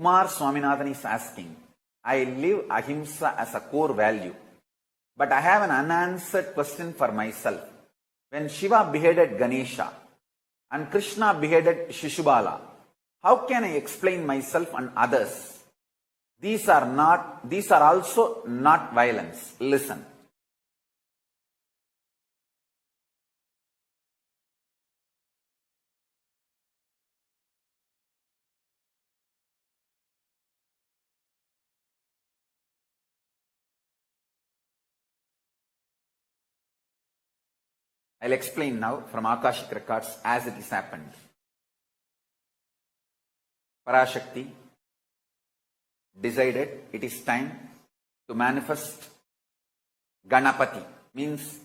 Kumar Swaminathan is asking, I live ahimsa as a core value, but I have an unanswered question for myself. When Shiva beheaded Ganesha and Krishna beheaded Shishubala, how can I explain myself and others? These are also not violence. Listen. I'll explain now from Akashic records as it has happened. Parashakti decided it is time to manifest Ganapati, means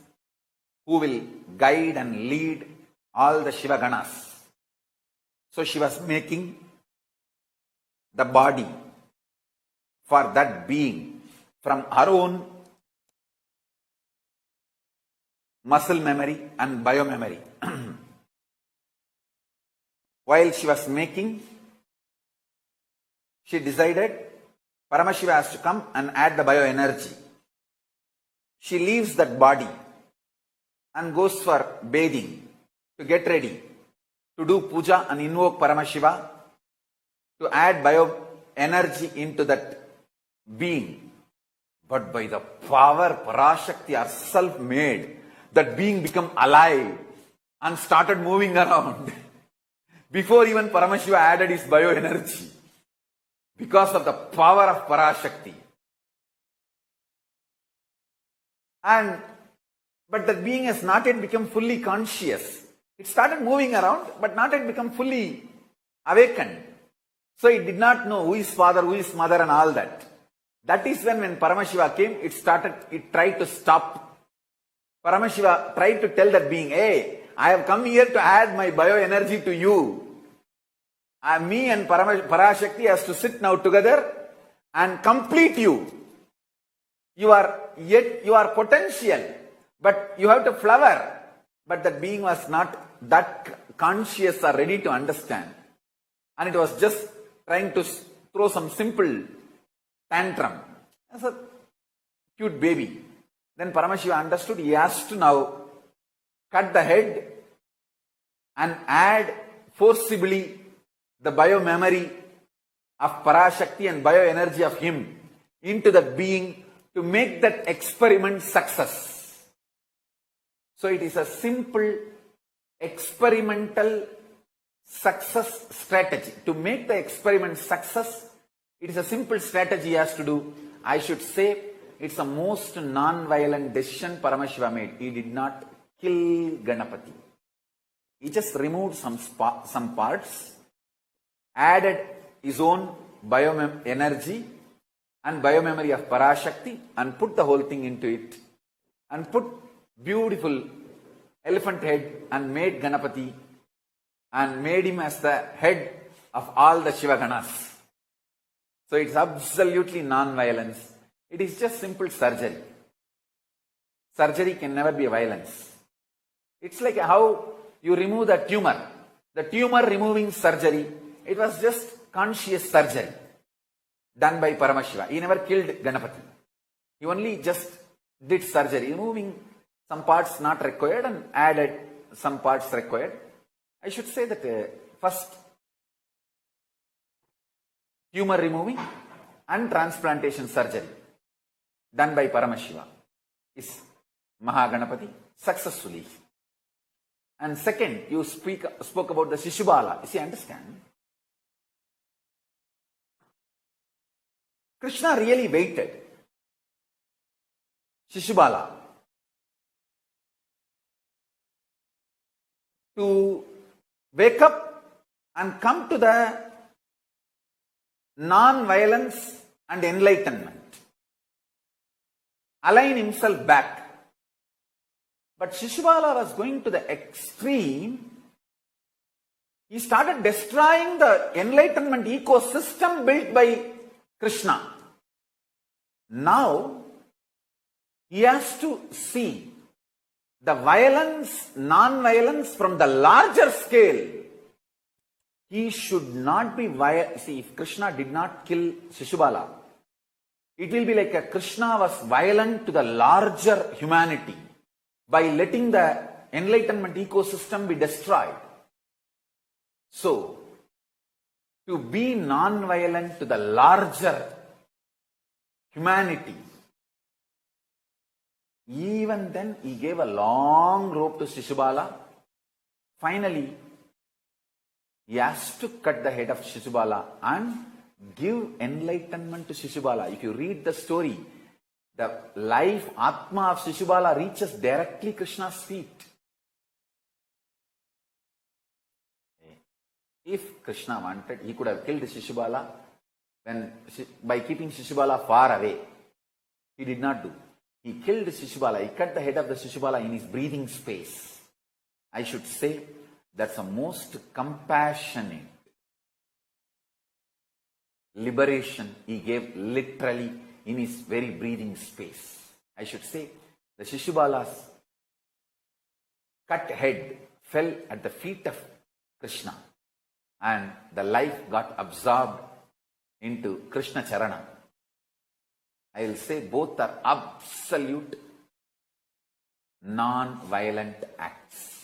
who will guide and lead all the Shiva Ganas. So she was making the body for that being from her own muscle memory and biomemory. While she was making, she decided Paramashiva has to come and add the bioenergy. She leaves that body and goes for bathing to get ready to do puja and invoke Paramashiva to add bioenergy into that being. But by the power Parashakti herself made, that being become alive and started moving around before even Paramashiva added his bioenergy, because of the power of Parashakti. But that being has not yet become fully conscious. It started moving around, but not yet become fully awakened. So it did not know who is father, who is mother and all that. That is when Paramashiva came, it tried to stop. Paramashiva tried to tell that being, hey, I have come here to add my bioenergy to you. Me and Parashakti has to sit now together and complete you. You are potential, but you have to flower. But that being was not that conscious or ready to understand. And it was just trying to throw some simple tantrum. As a cute baby. Then Paramashiva understood he has to now cut the head and add forcibly the biomemory of Parashakti and bioenergy of him into that being to make that experiment success. So it is a simple experimental success strategy. To make the experiment success, it is a simple strategy he has to do. I should say it's a most non-violent decision Paramashiva made. He did not kill Ganapati. He just removed some parts, added his own bioenergy and biomemory of Parashakti and put the whole thing into it and put beautiful elephant head and made Ganapati and made him as the head of all the Shiva Ganas. So it's absolutely non-violence. It is just simple surgery. Surgery can never be a violence. It's like how you remove the tumor. The tumor removing surgery, it was just conscious surgery done by Paramashiva. He never killed Ganapati. He only just did surgery, removing some parts not required and added some parts required. I should say that first tumor removing and transplantation surgery done by Paramashiva is Mahaganapati successfully. And second, you spoke about the Shishubala. You see, understand? Krishna really waited. Shishubala to wake up and come to the non-violence and enlightenment. Align himself back. But Shishubala was going to the extreme. He started destroying the enlightenment ecosystem built by Krishna. Now, he has to see the violence, non-violence from the larger scale. He should not be see, if Krishna did not kill Shishubala, it will be like a Krishna was violent to the larger humanity by letting the enlightenment ecosystem be destroyed. So, to be non-violent to the larger humanity, even then he gave a long rope to Shishubala. Finally, he has to cut the head of Shishubala and give enlightenment to Shishubala. If you read the story, the life, Atma of Shishubala reaches directly Krishna's feet. If Krishna wanted, he could have killed Shishubala by keeping Shishubala far away. He did not do. He killed Shishubala. He cut the head of the Shishubala in his breathing space. I should say that's the most compassionate liberation he gave literally in his very breathing space. I should say the Shishubala's cut head fell at the feet of Krishna and the life got absorbed into Krishna Charana. I will say both are absolute non-violent acts.